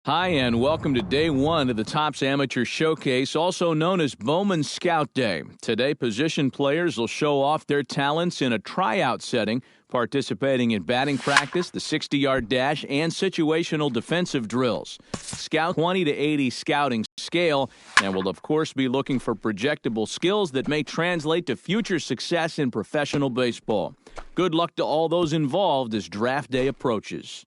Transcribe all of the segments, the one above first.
Hi, and welcome to day one of the Topps Amateur Showcase, also known as Bowman Scout Day. Today, position players will show off their talents in a tryout setting, participating in batting practice, the 60-yard dash, and situational defensive drills. Scout 20 to 80 scouting scale, and will of course be looking for projectable skills that may translate to future success in professional baseball. Good luck to all those involved as draft day approaches.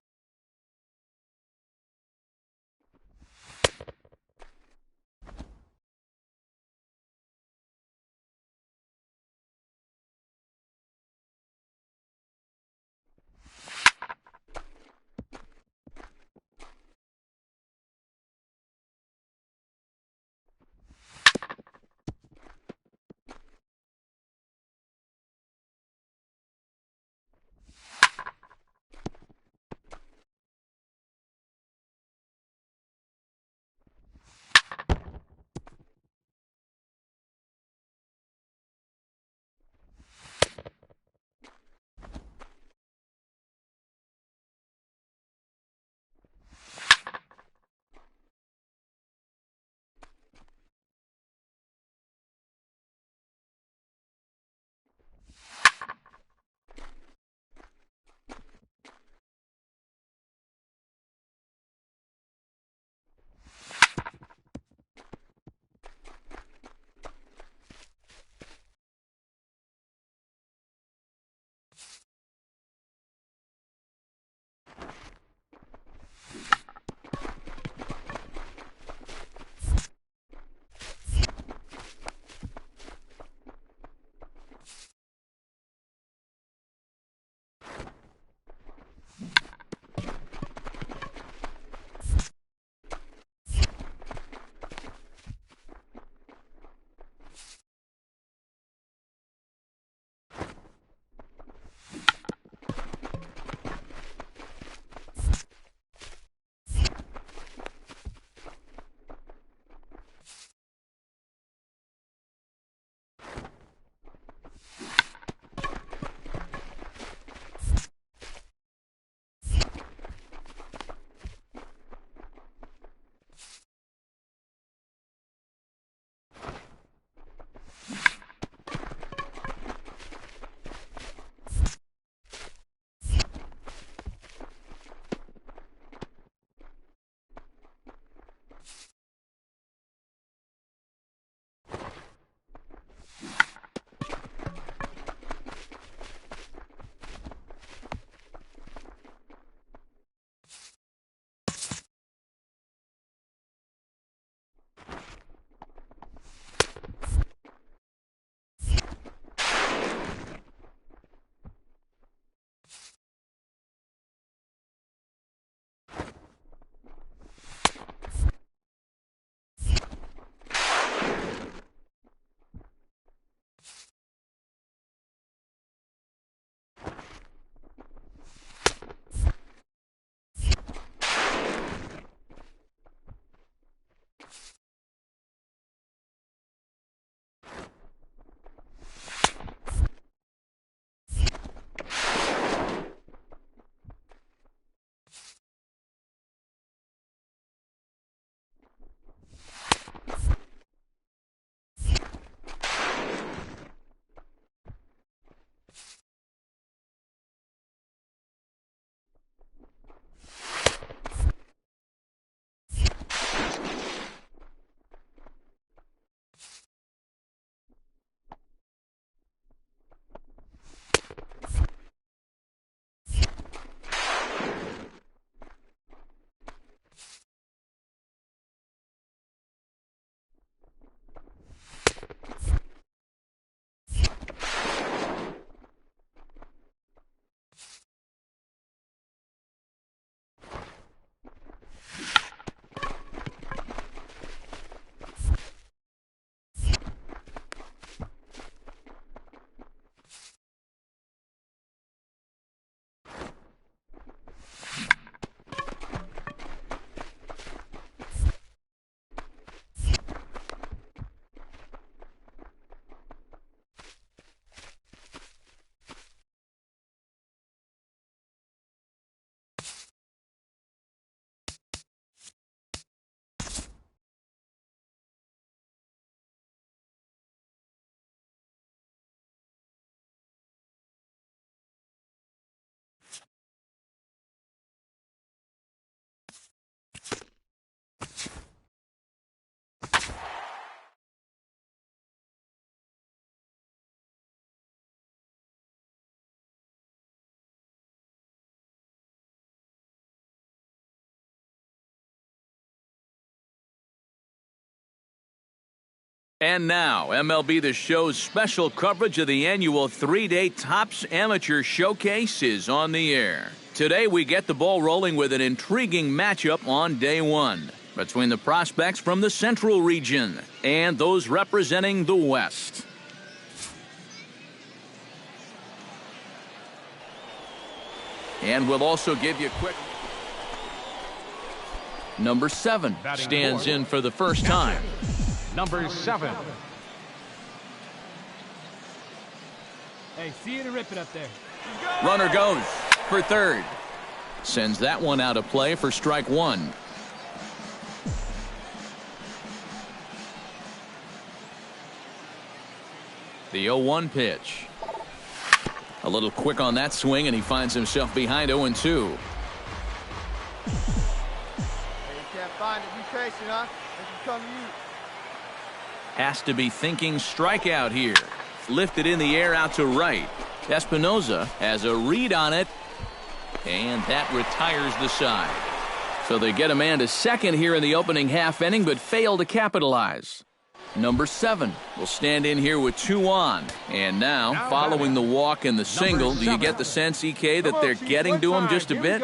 And now, MLB The Show's special coverage of the annual 3-day Topps Amateur Showcase is on the air. Today, we get the ball rolling with an intriguing matchup on day one between the prospects from the Central region and those representing the West. And we'll also give you a quick... Number 7 stands in for the first time. Number 7. Hey, see you to rip it up there. Runner goes for third. Sends that one out of play for strike one. The 0-1 pitch. A little quick on that swing, and he finds himself behind 0-2. Hey, you can't find it. Be patient, huh? They can come to you. Has to be thinking strikeout here. Lifted in the air out to right. Espinoza has a read on it, and that retires the side. So they get a man to second here in the opening half inning, but fail to capitalize. Number 7 will stand in here with 2 on. And now, following the walk and the single, do you get the sense, EK, that they're getting to him just a bit?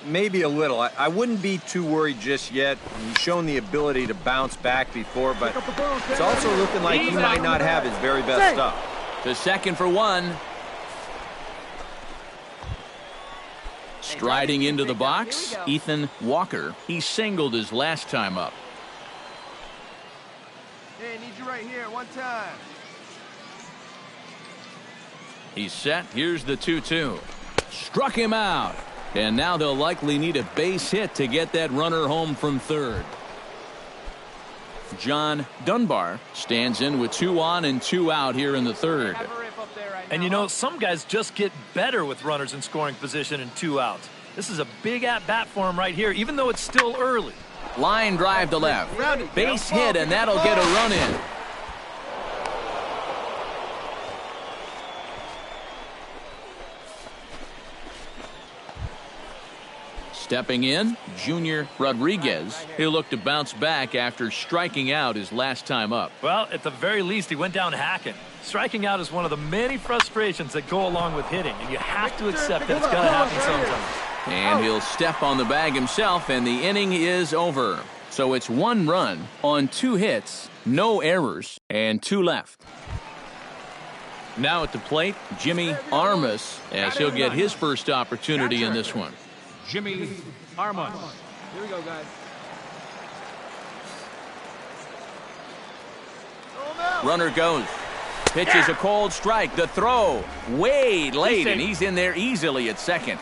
Maybe a little. I wouldn't be too worried just yet. He's shown the ability to bounce back before, but it's also looking like he might not have his very best stuff. To second for 1. Striding into the box, Ethan Walker. He singled his last time up. Hey, need you right here, one time. He's set. Here's the 2-2. Struck him out. And now they'll likely need a base hit to get that runner home from third. John Dunbar stands in with 2 on and 2 out here in the third. And you know, some guys just get better with runners in scoring position and 2 outs. This is a big at-bat for him right here, even though it's still early. Line drive to left. Base hit, and that'll get a run in. Stepping in, Junior Rodriguez. He'll look to bounce back after striking out his last time up. Well, at the very least, he went down hacking. Striking out is one of the many frustrations that go along with hitting, and you have to accept that it's going to happen sometimes. And he'll step on the bag himself, and the inning is over. So it's 1 run on 2 hits, no errors, and 2 left. Now at the plate, Jimmy Armas, as he'll get his first opportunity in this one. Jimmy Armas. Here we go, guys. Runner goes. Pitches a cold strike. The throw way late, and he's in there easily at second.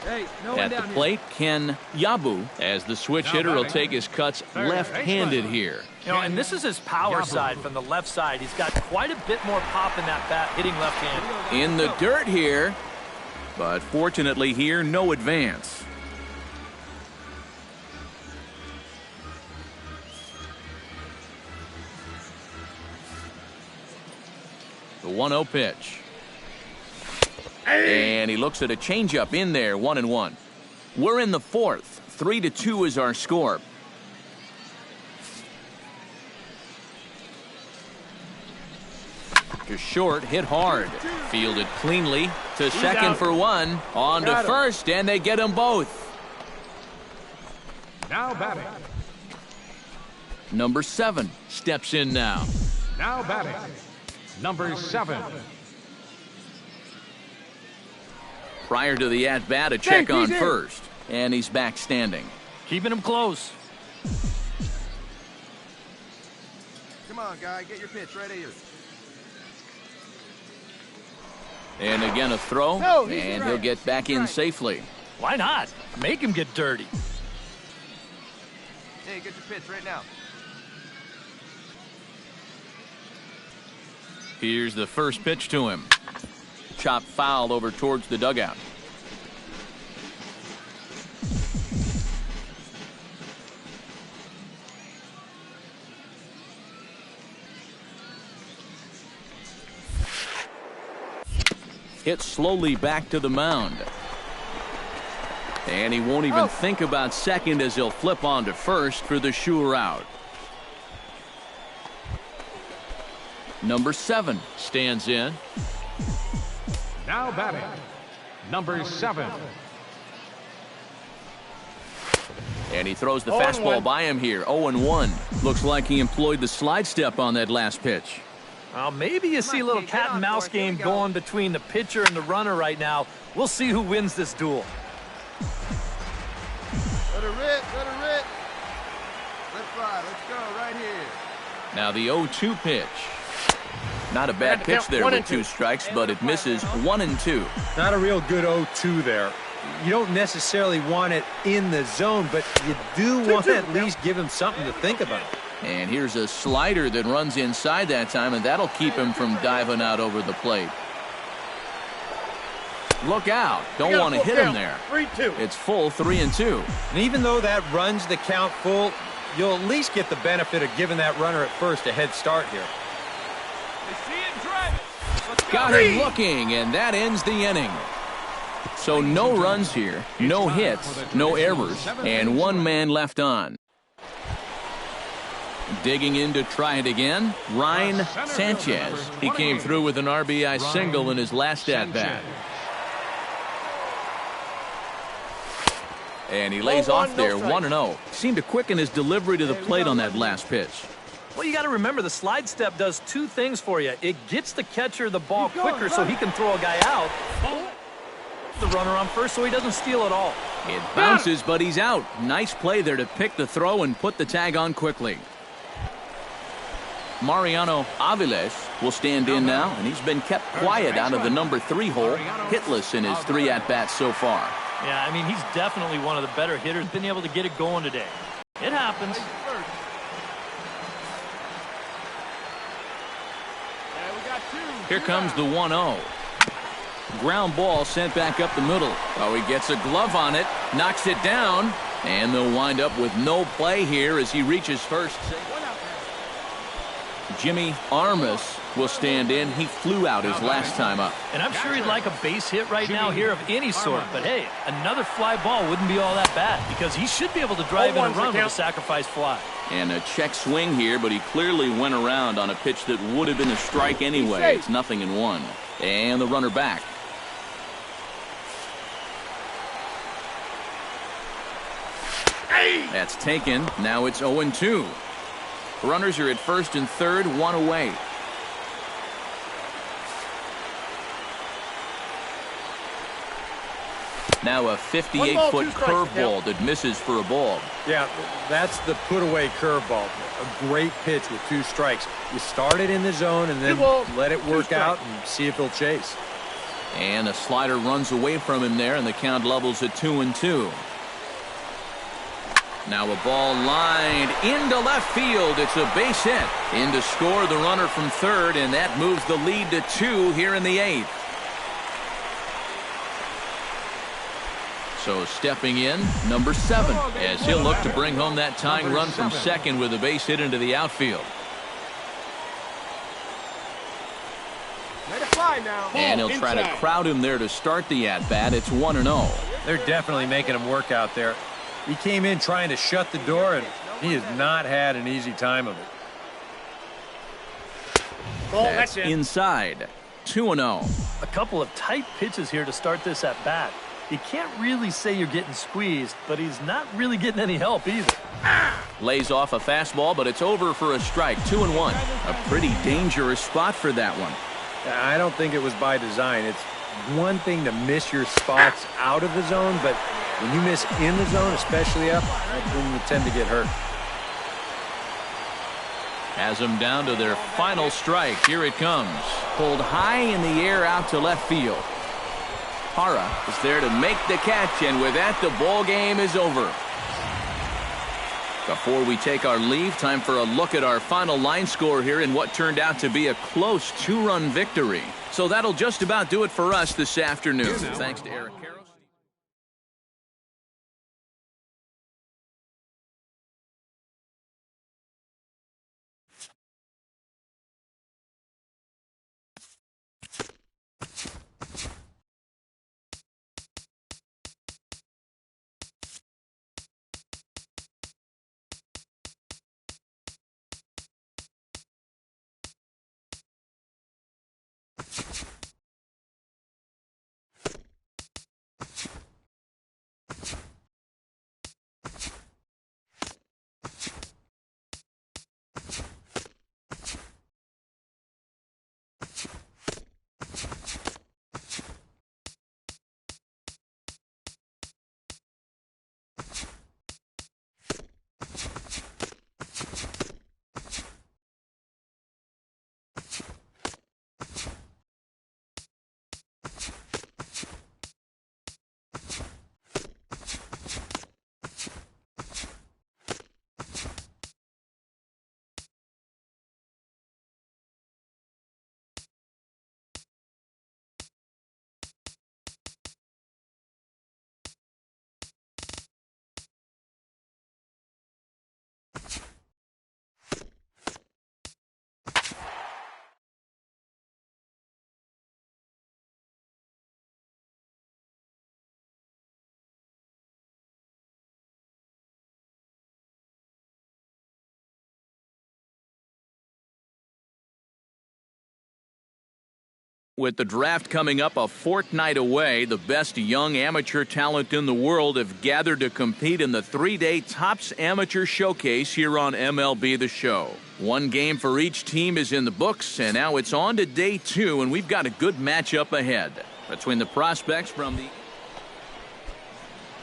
Hey, no one At the down plate, Ken Yabu, as the switch hitter will take his cuts left-handed here. You know, and this is his power side from the left side. He's got quite a bit more pop in that bat hitting left-handed. In the dirt here, but fortunately here, no advance. The 1-0 pitch. And he looks at a changeup in there, 1-1. We're in the 4th. 3-2 is our score. To short, hit hard. Fielded cleanly to second for 1. On to first, and they get them both. Now batting. Number 7 steps in now. Now batting. Number 7. Prior to the at-bat, a check on first. And he's back standing. Keeping him close. Come on, guy, get your pitch right here. And again a throw, and he'll get back in safely. Why not? Make him get dirty. Hey, get your pitch right now. Here's the first pitch to him. Chop foul over towards the dugout. Hit slowly back to the mound. And he won't even think about second as he'll flip on to first for the sure out. Number 7 stands in. Now batting, number 7. And he throws the fastball by him here. 0-1. Looks like he employed the slide step on that last pitch. Well, maybe you see a little cat and mouse game going between the pitcher and the runner right now. We'll see who wins this duel. Let her rip, let her rip. Let's fly, let's go right here. Now the 0-2 pitch. Not a bad pitch there with 2 strikes, but it misses 1-2. Not a real good 0-2 there. You don't necessarily want it in the zone, but you do want to at least give him something to think about. And here's a slider that runs inside that time, and that'll keep him from diving out over the plate. Look out. Don't want to hit him there. 3-2. It's full 3-2. And even though that runs the count full, you'll at least get the benefit of giving that runner at first a head start here. Got him looking, and that ends the inning. So no runs here, no hits, no errors, and 1 man left on. Digging in to try it again, Ryan Sanchez. He came through with an RBI single in his last at-bat. And he lays off there, 1-0. Seemed to quicken his delivery to the plate on that last pitch. Well, you got to remember the slide step does 2 things for you. It gets the catcher the ball quicker so he can throw a guy out. The runner on first so he doesn't steal it all. It bounces, but he's out. Nice play there to pick the throw and put the tag on quickly. Mariano Aviles will stand in now, and he's been kept quiet out of the number 3 hole, hitless in his 3 at-bats so far. Yeah, I mean, he's definitely one of the better hitters. Been able to get it going today. It happens. Here comes the 1-0. Ground ball sent back up the middle. Oh, he gets a glove on it, knocks it down, and they'll wind up with no play here as he reaches first. Jimmy Armas will stand in. He flew out his last time up. And I'm sure he'd like a base hit right now here of any sort. But, hey, another fly ball wouldn't be all that bad because he should be able to drive in a run with a sacrifice fly. And a check swing here, but he clearly went around on a pitch that would have been a strike anyway. It's 0-1. And the runner back. That's taken. Now it's 0-2. Runners are at first and third, 1 away. Now a 58-foot curveball that misses for a ball. Yeah, that's the put-away curveball. A great pitch with 2 strikes. You start it in the zone and then let it work out and see if he'll chase. And a slider runs away from him there, and the count levels at 2-2. Now a ball lined into left field. It's a base hit. In to score the runner from third, and that moves the lead to 2 here in the 8th. So stepping in, number 7, as he'll look to bring home that tying run from second with a base hit into the outfield. Let it fly now. And he'll try to crowd him there to start the at-bat. It's 1-0. They're definitely making him work out there. He came in trying to shut the door, and he has not had an easy time of it. That's inside. 2-0. A couple of tight pitches here to start this at bat. You can't really say you're getting squeezed, but he's not really getting any help either. Lays off a fastball, but it's over for a strike. 2-1. A pretty dangerous spot for that one. I don't think it was by design. It's one thing to miss your spots out of the zone, but when you miss in the zone, especially up, that's when you tend to get hurt. Has them down to their final strike. Here it comes. Pulled high in the air out to left field. Hara is there to make the catch, and with that, the ball game is over. Before we take our leave, time for a look at our final line score here in what turned out to be a close 2-run victory. So that'll just about do it for us this afternoon. Thanks to Eric Carroll. With the draft coming up a fortnight away, the best young amateur talent in the world have gathered to compete in the 3-day Topps Amateur Showcase here on MLB The Show. One game for each team is in the books, and now it's on to day 2, and we've got a good matchup ahead between the prospects from the...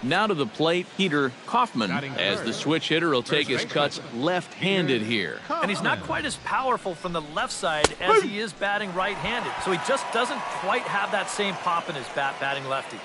Now to the plate, Peter Kaufman, as the switch hitter will take his cuts left-handed here. And he's not quite as powerful from the left side as he is batting right-handed, so he just doesn't quite have that same pop in his bat batting lefty.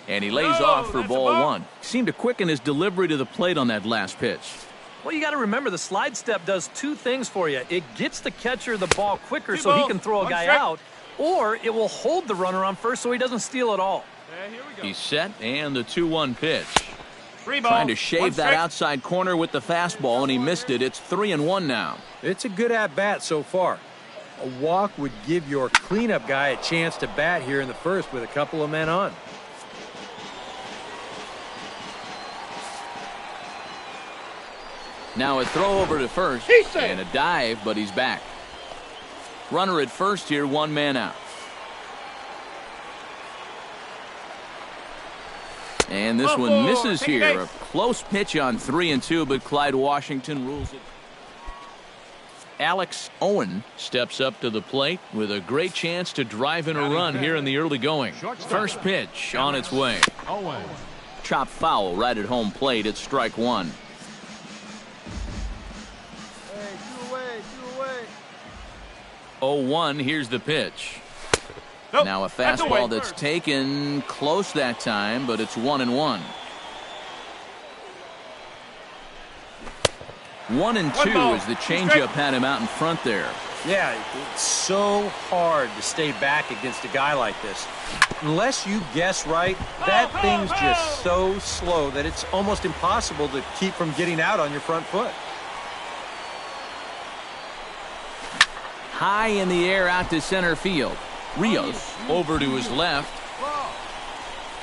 And he lays off for ball 1. Seemed to quicken his delivery to the plate on that last pitch. Well, you got to remember the slide step does 2 things for you. It gets the catcher the ball quicker so he can throw a guy out, or it will hold the runner on first so he doesn't steal at all. Here we go. He's set, and the 2-1 pitch. 3 ball. Trying to shave that outside corner with the fastball, and he missed it. It's 3-1 now. It's a good at-bat so far. A walk would give your cleanup guy a chance to bat here in the first with a couple of men on. Now a throw over to first, and a dive, but he's back. Runner at first here, 1 man out. And this one misses here. A close pitch on 3-2, but Clyde Washington rules it. Alex Owen steps up to the plate with a great chance to drive in a run here in the early going. First pitch on its way. Chop foul right at home plate. It's strike 1. Hey, 2 away, 0-1, here's the pitch. Now a fastball that's taken close that time, but it's 1-1. 1-2 as the changeup had him out in front there. Yeah, it's so hard to stay back against a guy like this. Unless you guess right, that thing's just so slow that it's almost impossible to keep from getting out on your front foot. High in the air out to center field. Rios over to his left.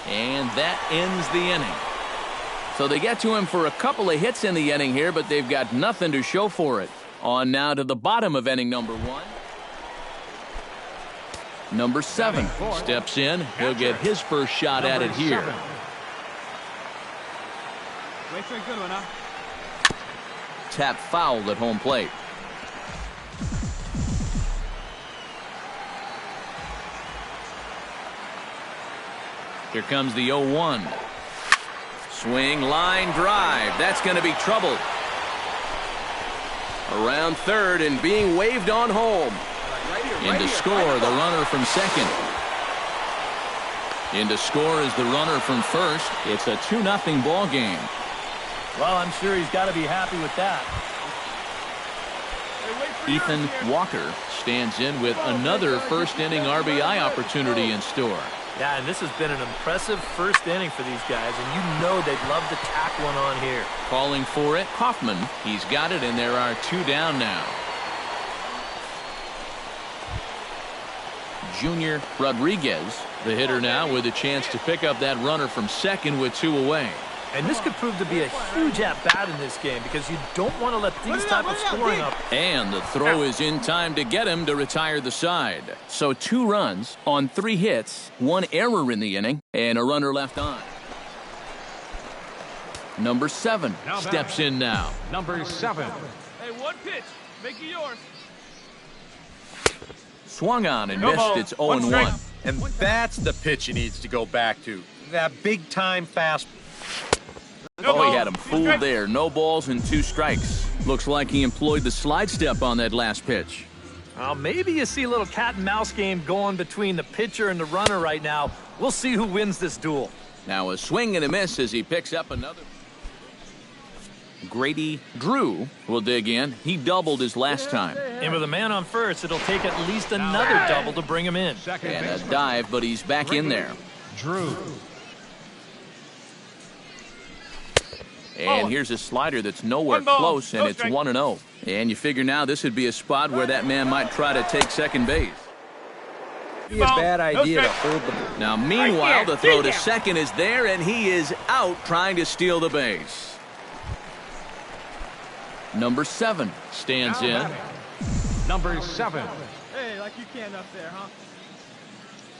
And that ends the inning. So they get to him for a couple of hits in the inning here, but they've got nothing to show for it. On now to the bottom of inning number 1. Number 7 steps in. He'll get his first shot at it here. Wait for a good one, huh? Tap fouled at home plate. Here comes the 0-1. Swing, line, drive. That's going to be trouble. Around third and being waved on home. In to score, the runner from second. In to score is the runner from first. It's a 2-0 ball game. Well, I'm sure he's got to be happy with that. Ethan Walker stands in with another first-inning RBI opportunity in store. Yeah, and this has been an impressive first inning for these guys, and you know they'd love to tack one on here. Calling for it, Kaufman. He's got it, and there are 2 down now. Junior Rodriguez, the hitter now, with a chance to pick up that runner from second with 2 away. And this could prove to be a huge at-bat in this game because you don't want to let these type of scoring up. And the throw is in time to get him to retire the side. So 2 runs on 3 hits, 1 error in the inning, and a runner left on. Number 7 steps in now. Number 7. Hey, 1 pitch. Make it yours. Swung on and missed. It's 0-1. And that's the pitch he needs to go back to. That big-time fastball. Oh, he had him fooled there. No balls and 2 strikes. Looks like he employed the slide step on that last pitch. Maybe you see a little cat and mouse game going between the pitcher and the runner right now. We'll see who wins this duel. Now a swing and a miss as he picks up another. Grady Drew will dig in. He doubled his last time. And with a man on first, it'll take at least another double to bring him in. And a dive, but he's back in there. Drew. And here's a slider that's nowhere close, and it's 1-0. And you figure now this would be a spot where that man might try to take second base. Be a bad idea to hold the ball. Now, meanwhile, the throw to second is there, and he is out trying to steal the base. Number 7 stands Now in. batting, number 7. Hey, like you can up there, huh?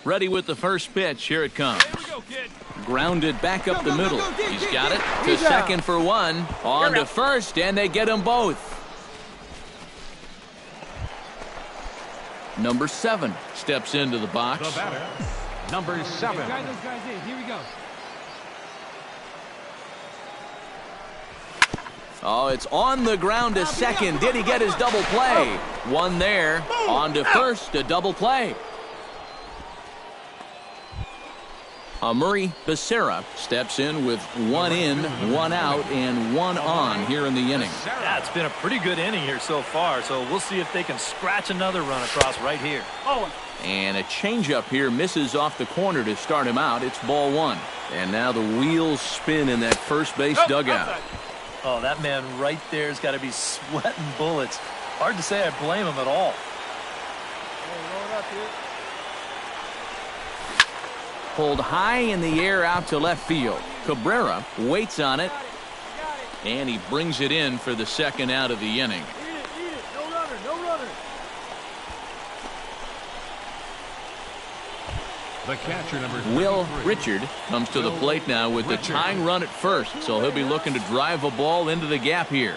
Ready with the first pitch. Here it comes. Here we go, kid. Grounded back up the middle. He's got it to He's out. second for one. On to first, and they get them both. Number 7 steps into the box. The batter, number 7. Drive those guys in. Here we go. Oh, it's on the ground to second. Did he get his double play? One there. On to first, a double play. Murray Becerra steps in with 1 in, 1 out, and 1 on here in the inning. Yeah, it's been a pretty good inning here so far, so we'll see if they can scratch another run across right here. And a changeup here misses off the corner to start him out. It's ball 1. And now the wheels spin in that first base dugout. Oh, that man right there's got to be sweating bullets. Hard to say I blame him at all. Pulled high in the air out to left field. Cabrera waits on it, and he brings it in for the second out of the inning. Eat it. No runner, no runner. The catcher, number 33. Will Richard comes to the plate now with the tying run at first, so he'll be looking to drive a ball into the gap here.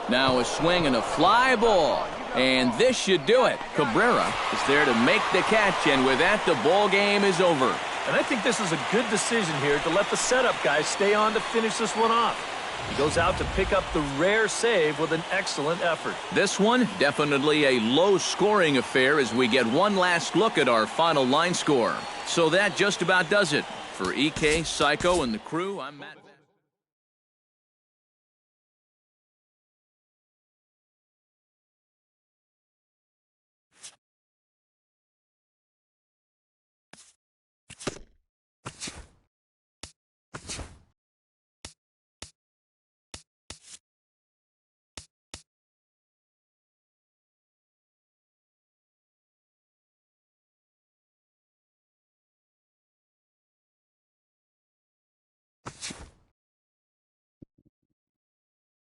Now a swing and a fly ball, and this should do it. Cabrera is there to make the catch, and with that, the ball game is over. And I think this is a good decision here to let the setup guys stay on to finish this one off. He goes out to pick up the rare save with an excellent effort. This one, definitely a low-scoring affair as we get one last look at our final line score. So that just about does it. For EK, Psycho, and the crew, I'm Matt.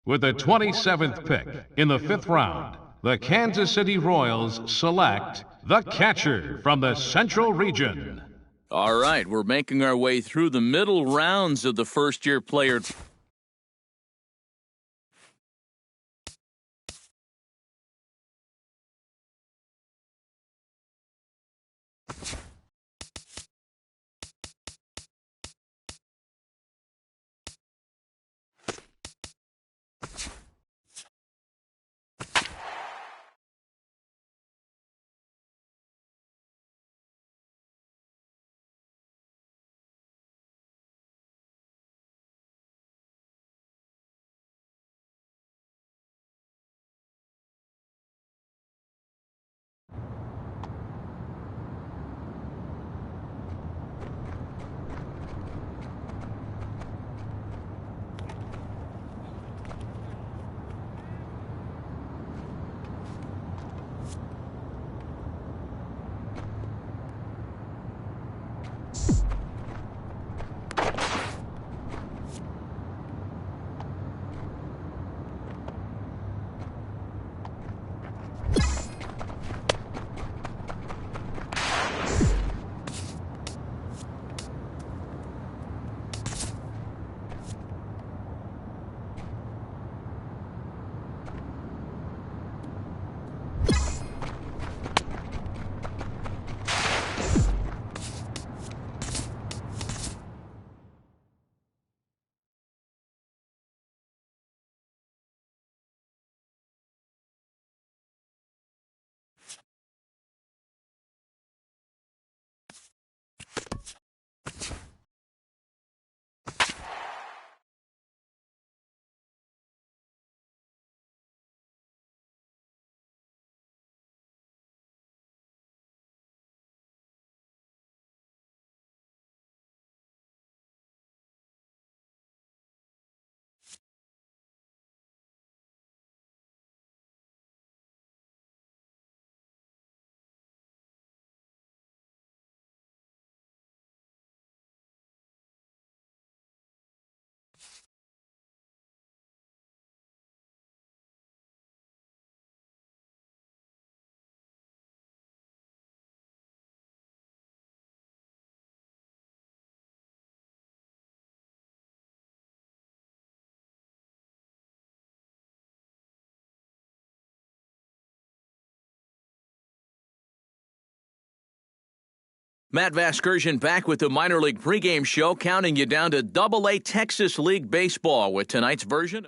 With the 27th pick in the 5th round, the Kansas City Royals select the catcher from the Central Region. All right, we're making our way through the middle rounds of the first-year player. Matt Vasgersian back with the minor league pregame show, counting you down to Double-A Texas League Baseball with tonight's version.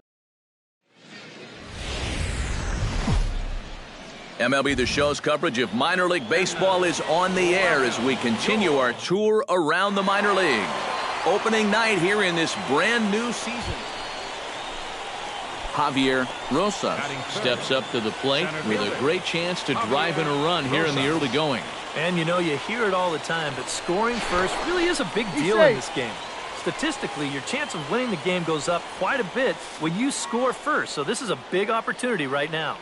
MLB The Show's coverage of minor league baseball is on the air as we continue our tour around the minor leagues. Opening night here in this brand new season. Javier Rosas steps up to the plate with a great chance to drive in a run here in the early going. And you know, you hear it all the time, but scoring first really is a big deal in this game. Statistically, your chance of winning the game goes up quite a bit when you score first, so this is a big opportunity right now.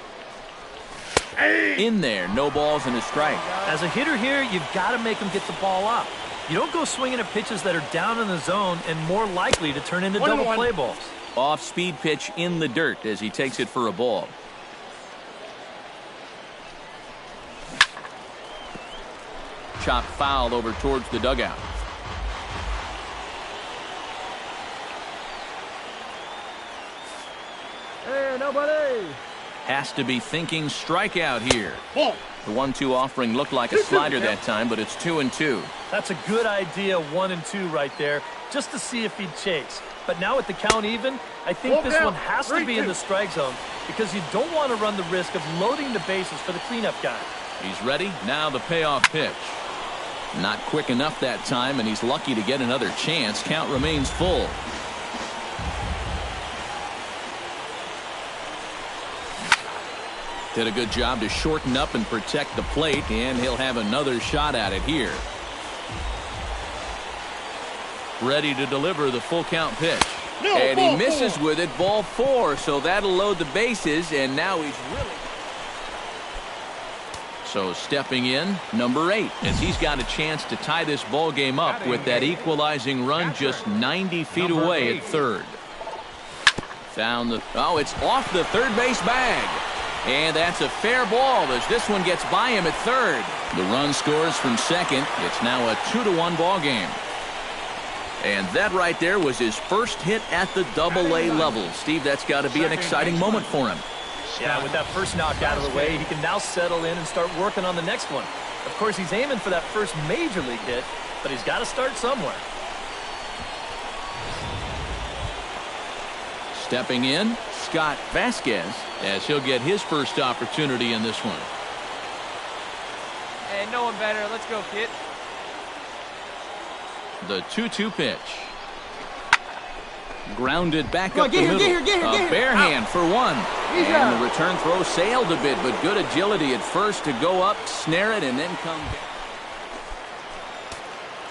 In there, no balls and a strike. As a hitter here, you've got to make him get the ball up. You don't go swinging at pitches that are down in the zone and more likely to turn into double play balls. Off-speed pitch in the dirt as he takes it for a ball. Chopped foul over towards the dugout. Hey, nobody. Has to be thinking strikeout here. The 1-2 offering looked like a slider that time, but it's 2-2. That's a good idea, 1-2 right there, just to see if he'd chase. But now with the count even, I think this one has to be in the strike zone because you don't want to run the risk of loading the bases for the cleanup guy. He's ready. Now the payoff pitch. Not quick enough that time, and he's lucky to get another chance. Count remains full. Did a good job to shorten up and protect the plate, and he'll have another shot at it here. Ready to deliver the full count pitch. And he misses with it, ball 4, so that'll load the bases, and now he's really... So stepping in, number 8, as he's got a chance to tie this ball game up with that equalizing run just 90 feet away at third. Found the... Oh, it's off the third base bag. And that's a fair ball as this one gets by him at third. The run scores from second. It's now a 2-1 ball game. And that right there was his first hit at the Double-A level. Steve, that's got to be an exciting moment for him. Yeah, with that first knock out of the way, he can now settle in and start working on the next one. Of course, he's aiming for that first major league hit, but he's got to start somewhere. Stepping in, Scott Vasquez, as he'll get his first opportunity in this one. Hey, no one better. Let's go, kid. The 2-2 pitch. Grounded back up the middle. Get here. A bare hand for one. And the return throw sailed a bit, but good agility at first to go up, snare it, and then come back.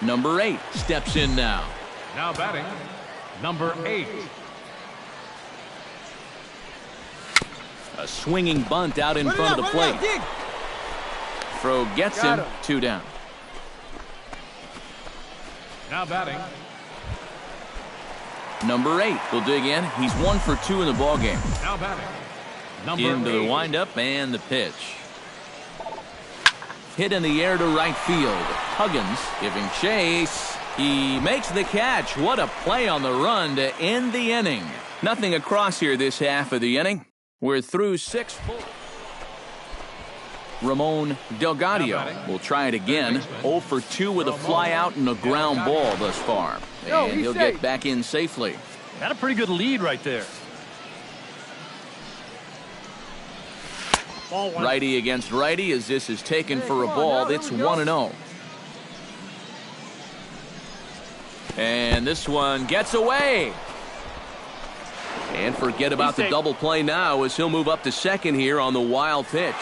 Number 8 steps in now. Now batting, number 8. A swinging bunt out in front of the plate. Throw gets him, 2 down. Now batting, Number 8 will dig in. He's 1 for 2 in the ball game. now batting, number Into 8. the windup and the pitch. Hit in the air to right field. Huggins giving chase. He makes the catch. What a play on the run to end the inning. Nothing across here this half of the inning. We're through 6 full. Ramon Delgadio will try it again. 0 for 2 with a fly out and a ground ball thus far. And he'll get back in safely. Got a pretty good lead right there. Righty against righty as this is taken for a ball. It's 1-0. And this one gets away. And forget about the double play now as he'll move up to second here on the wild pitch.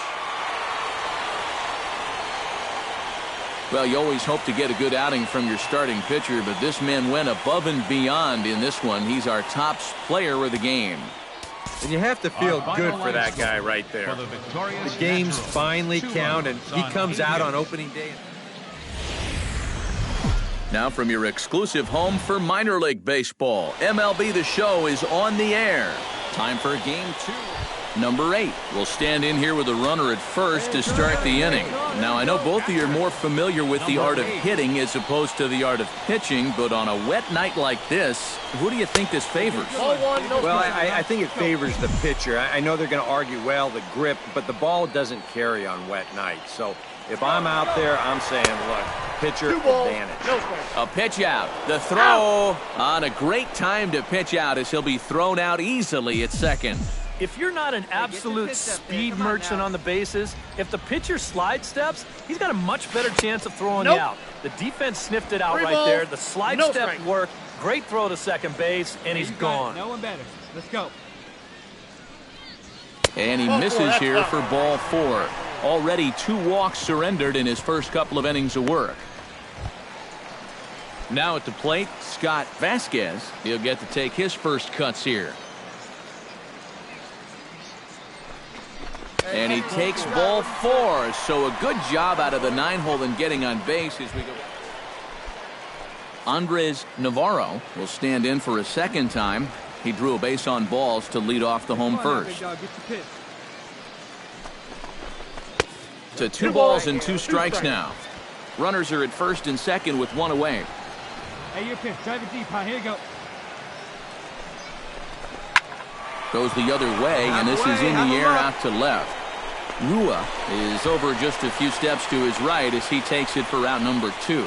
Well, you always hope to get a good outing from your starting pitcher, but this man went above and beyond in this one. He's our top player of the game. And you have to feel good for that guy right there. The games finally count, and he comes out on opening day. Now from your exclusive home for minor league baseball, MLB The Show is on the air. Time for game 2. Number 8 will stand in here with a runner at first to start the inning. Now, I know both of you are more familiar with the art of hitting as opposed to the art of pitching, but on a wet night like this, who do you think this favors? Well, I think it favors the pitcher. I know they're going to argue, well, the grip, but the ball doesn't carry on wet nights. So if I'm out there, I'm saying, look, pitcher advantage. A pitch out. The throw on a great time to pitch out as he'll be thrown out easily at second. If you're not an absolute speed merchant on the bases, if the pitcher slide steps, he's got a much better chance of throwing you out. The defense sniffed it out right there. The slide step worked. Great throw to second base, and he's gone. No one better. Let's go. And he misses here for ball 4. Already 2 walks surrendered in his first couple of innings of work. Now at the plate, Scott Vasquez. He'll get to take his first cuts here. And he takes ball 4. So a good job out of the 9-hole in getting on base as we go. Andres Navarro will stand in for a second time. He drew a base on balls to lead off the home first. To 2 balls and 2 strikes now. Runners are at first and second with 1 away. Hey, your pitch. Drive it deep, huh? Here you go. Goes the other way, and this is in the air out to left. Rua is over just a few steps to his right as he takes it for out number 2.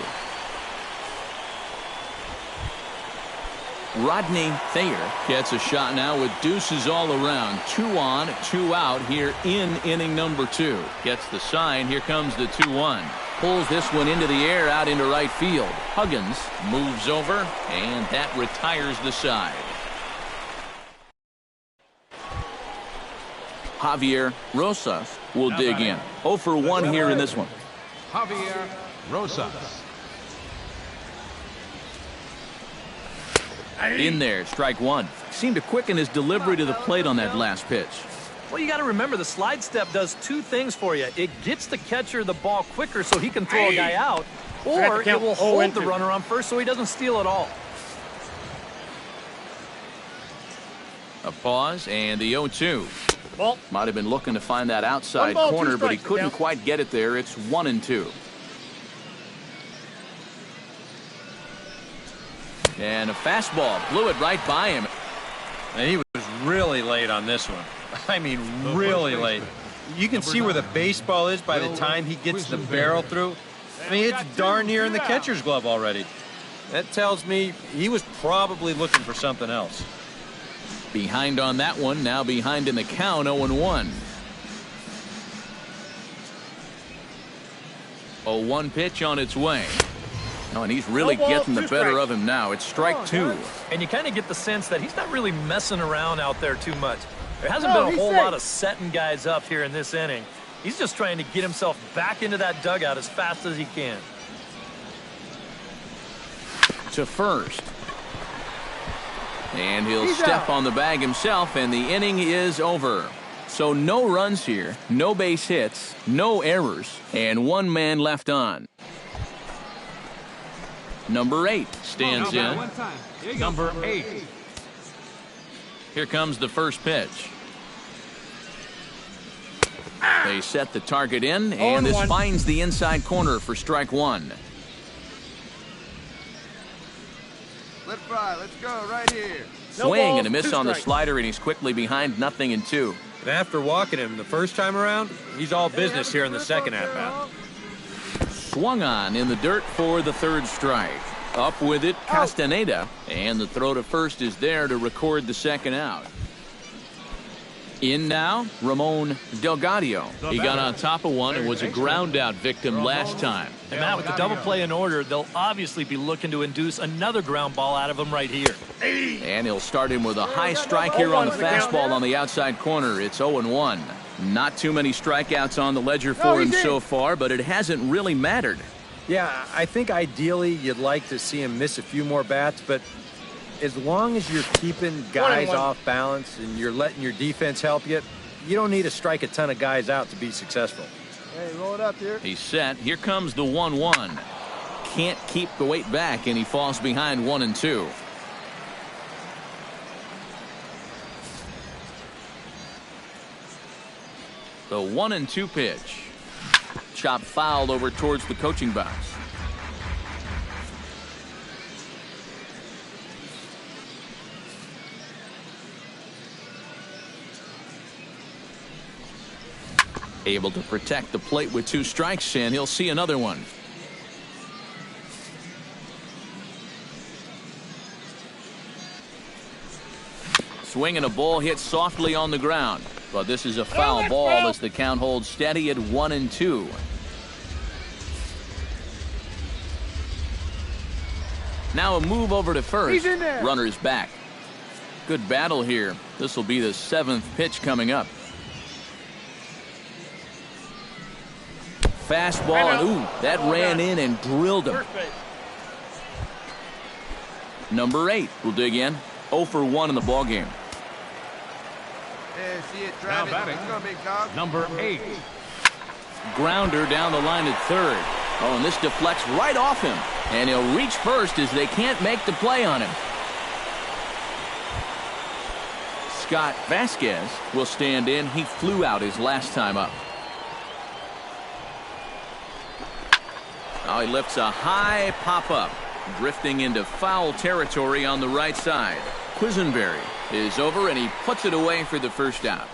Rodney Thayer gets a shot now with deuces all around. 2 on, 2 out here in inning number 2. Gets the sign. Here comes the 2-1. Pulls this one into the air out into right field. Huggins moves over, and that retires the side. Javier Rosas will dig in. 0 for 1 here in this one. Javier Rosas. In there, strike 1. Seemed to quicken his delivery to the plate on that last pitch. Well, you got to remember the slide step does 2 things for you. It gets the catcher the ball quicker so he can throw a guy out, or it will hold the runner on first so he doesn't steal it all. A pause and the 0-2. Might have been looking to find that outside corner, but he couldn't quite get it there. It's 1-2. And a fastball blew it right by him. And he was really late on this one. I mean, really late. You can see where the baseball is by the time he gets the barrel through. I mean, it's darn near in the catcher's glove already. That tells me he was probably looking for something else. Behind on that one, now behind in the count, 0-1. 0-1 pitch on its way. Oh, and he's really getting the better of him now. It's strike 2. And you kind of get the sense that he's not really messing around out there too much. There hasn't been a whole lot of setting guys up here in this inning. He's just trying to get himself back into that dugout as fast as he can. To first. And he'll step on the bag himself, and the inning is over. So no runs here, no base hits, no errors, and 1 man left on. Number 8 stands in. Number 8. Here comes the first pitch. They set the target in, and this finds the inside corner for strike 1. Let fly. Let's go right here. Swing and a miss on the slider, and he's quickly behind 0-2. And after walking him the first time around, he's all business here in the second at-bat. Swung on in the dirt for the 3rd strike. Up with it, Castaneda, and the throw to first is there to record the 2nd out. In now, Ramon Delgadio. He got on top of one and was a ground-out victim last time. And Matt, with the double play in order, they'll obviously be looking to induce another ground ball out of him right here. And he'll start him with a high strike here on the fastball on the outside corner. It's 0-1. Not too many strikeouts on the ledger for him so far, but it hasn't really mattered. Yeah, I think ideally you'd like to see him miss a few more bats, but as long as you're keeping guys off balance and you're letting your defense help you, you don't need to strike a ton of guys out to be successful. Hey, roll it up here. He's set. Here comes the 1-1. Can't keep the weight back, and he falls behind 1-2. The 1-2 pitch. Chop fouled over towards the coaching box. Able to protect the plate with 2 strikes, and he'll see another one. Swing and a ball hit softly on the ground. But this is a foul ball as the count holds steady at 1-2. Now a move over to first. Runner's back. Good battle here. This will be the 7th pitch coming up. Fastball, and ooh, that ran in and drilled him. Number 8 will dig in. 0 for 1 in the ball game. Yeah, see it, Now drive it. batting, Let's go, big dog. number 8. Grounder down the line at third. Oh, and this deflects right off him. And he'll reach first as they can't make the play on him. Scott Vasquez will stand in. He flew out his last time up. Now he lifts a high pop-up, drifting into foul territory on the right side. Quisenberry is over, and he puts it away for the first out.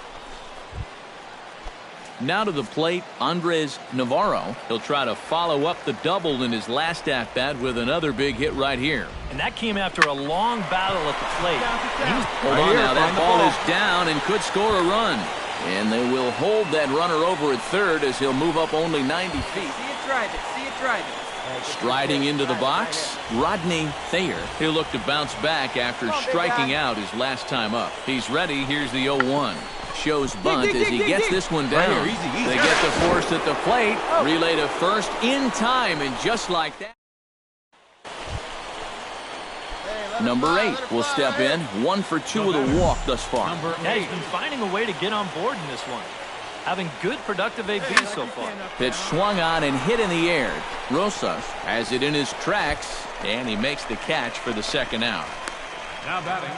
Now to the plate, Andres Navarro. He'll try to follow up the double in his last at-bat with another big hit right here. And that came after a long battle at the plate. Hold on now, that ball is down and could score a run. And they will hold that runner over at third as he'll move up only 90 feet. See it drive it. See it drive it. Striding into the box, Rodney Thayer. He'll look to bounce back after striking out his last time up. He's ready. Here's the 0-1. Shows bunt as he gets this one down. They get the force at the plate. Relay to first in time, and just like that. Number 8 will step in. 1 for 2 with a walk thus far. Yeah, he's been finding a way to get on board in this one. Having good productive ABs so far. Pitch swung on and hit in the air. Rosas has it in his tracks, and he makes the catch for the second out. Now batting,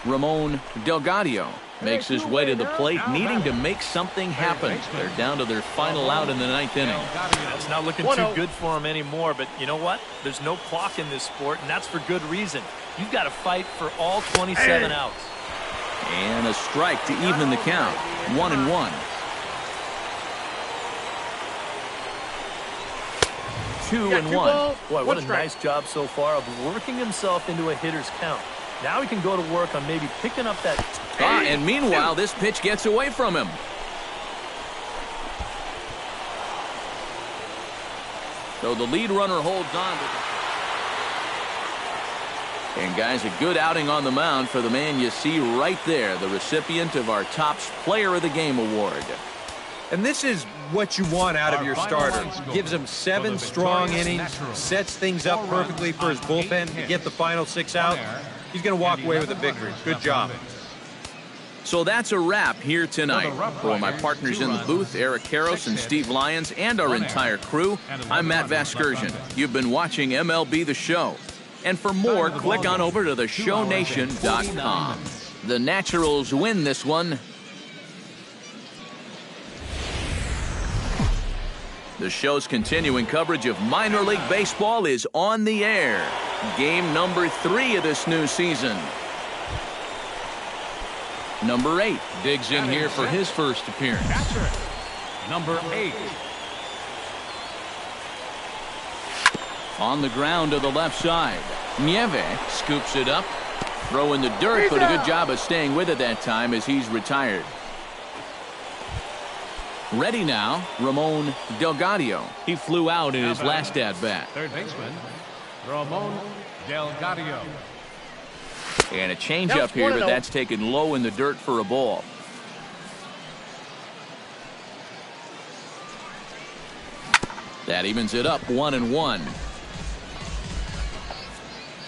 Ramon Delgadillo makes his way to the plate, needing to make something happen. They're down to their final out in the 9th inning. It's not looking too good for him anymore, but you know what? There's no clock in this sport, and that's for good reason. You've got to fight for all 27 outs. And a strike to even the count. 1-1. 2-1. Boy, what a nice job so far of working himself into a hitter's count. Now he can go to work on maybe picking up that. And meanwhile, this pitch gets away from him. So the lead runner holds on. And guys, a good outing on the mound for the man you see right there, the recipient of our Topps Player of the Game award. And this is what you want out of your starter. Gives him 7 strong innings, sets things up perfectly for his bullpen to get the final 6 out. He's going to walk away with a victory. Good job. So that's a wrap here tonight. For my partners in the booth, Eric Karros and Steve Lyons, and our entire crew, I'm Matt Vasgersian. You've been watching MLB The Show. And for more, click on over to theshownation.com. The Naturals win this one. The show's continuing coverage of minor league baseball is on the air. Game number 3 of this new season. Number 8 digs in here for his first appearance. number 8. On the ground to the left side. Nieve scoops it up. Throw in the dirt, but a good job of staying with it that time as he's retired. Ready now, Ramon Delgadillo. He flew out in his last at-bat. Third baseman, Ramon Delgadillo. And a changeup here, but that's taken low in the dirt for a ball. That evens it up, 1-1.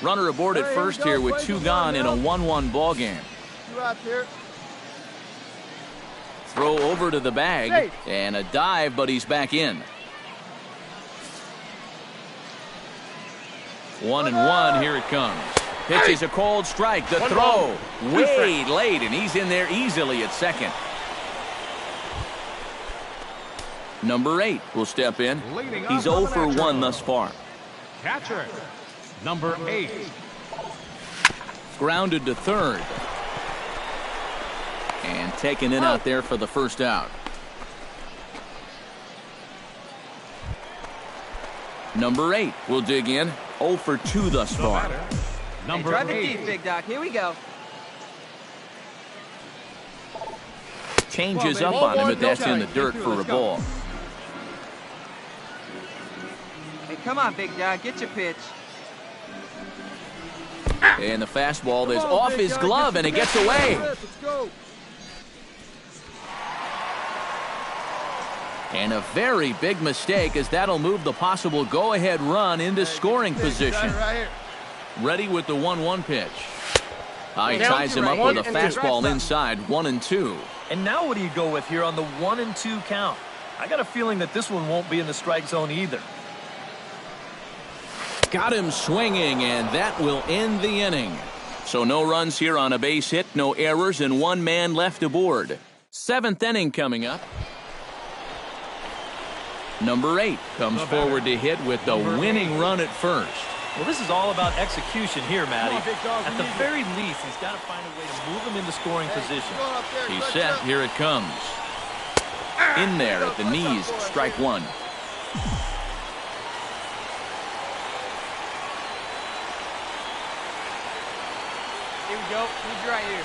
Runner aboard at first here with 2 gone in a 1-1 ball game. Throw over to the bag and a dive, but he's back in. 1-1, here it comes. Pitches a cold strike. The throw way late, and he's in there easily at second. Number 8 will step in. He's 0 for 1 thus far. Catcher, number 8. Grounded to third. And taken in out there for the first out. Number 8 will dig in. 0 for 2 thus far. Number drive 8. it deep, big doc. Here we go. Changes up on him, but that's in the dirt for a ball. Hey, come on, big dog. Get your pitch. And the fastball is off his glove, and it gets away. Let's go. And a very big mistake, as that'll move the possible go-ahead run into scoring position. Right here. Ready with the 1-1 pitch. He ties him up with a fastball inside, 1-2. And now what do you go with here on the 1-2 count? I got a feeling that this one won't be in the strike zone either. Got him swinging, and that will end the inning. So no runs here on a base hit, no errors, and one man left aboard. 7th inning coming up. Number 8 comes forward to hit with the winning run at first. Well, this is all about execution here, Matty. At the very least, he's got to find a way to move him into scoring position. He's set. Here it comes. In there at the knees, strike 1. Here we go. He's right here.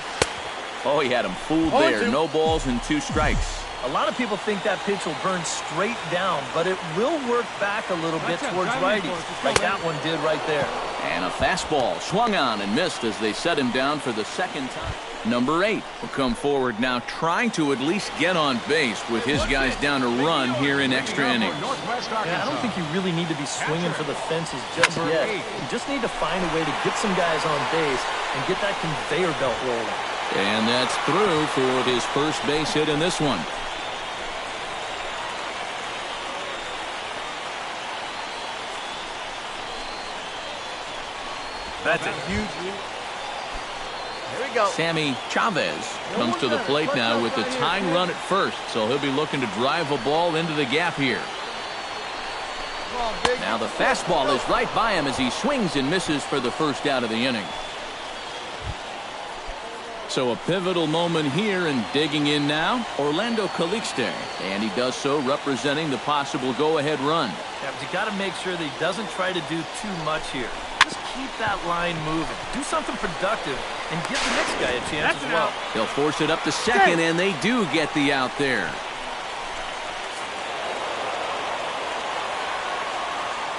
Oh, he had him fooled there. No balls and 2 strikes. A lot of people think that pitch will burn straight down, but it will work back a little bit towards righties, like that one did right there. And a fastball swung on and missed as they set him down for the 2nd time. Number 8 will come forward now, trying to at least get on base with his guys down to run here in extra innings. Yeah, I don't think you really need to be swinging for the fences just yet. You just need to find a way to get some guys on base and get that conveyor belt rolling. And that's through for his first base hit in this one. That's a huge lead. Here we go. Sammy Chavez comes to the plate now with the tying run at first, so he'll be looking to drive a ball into the gap here. Now the fastball is right by him as he swings and misses for the first out of the inning. So a pivotal moment here, and digging in now, Orlando Calixte, and he does so representing the possible go-ahead run. Yeah, but you got to make sure that he doesn't try to do too much here. Just keep that line moving. Do something productive and give the next guy a chance as well. They'll force it up to second, and they do get the out there.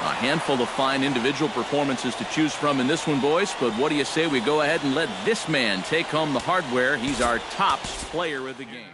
A handful of fine individual performances to choose from in this one, boys. But what do you say we go ahead and let this man take home the hardware? He's our tops player of the game.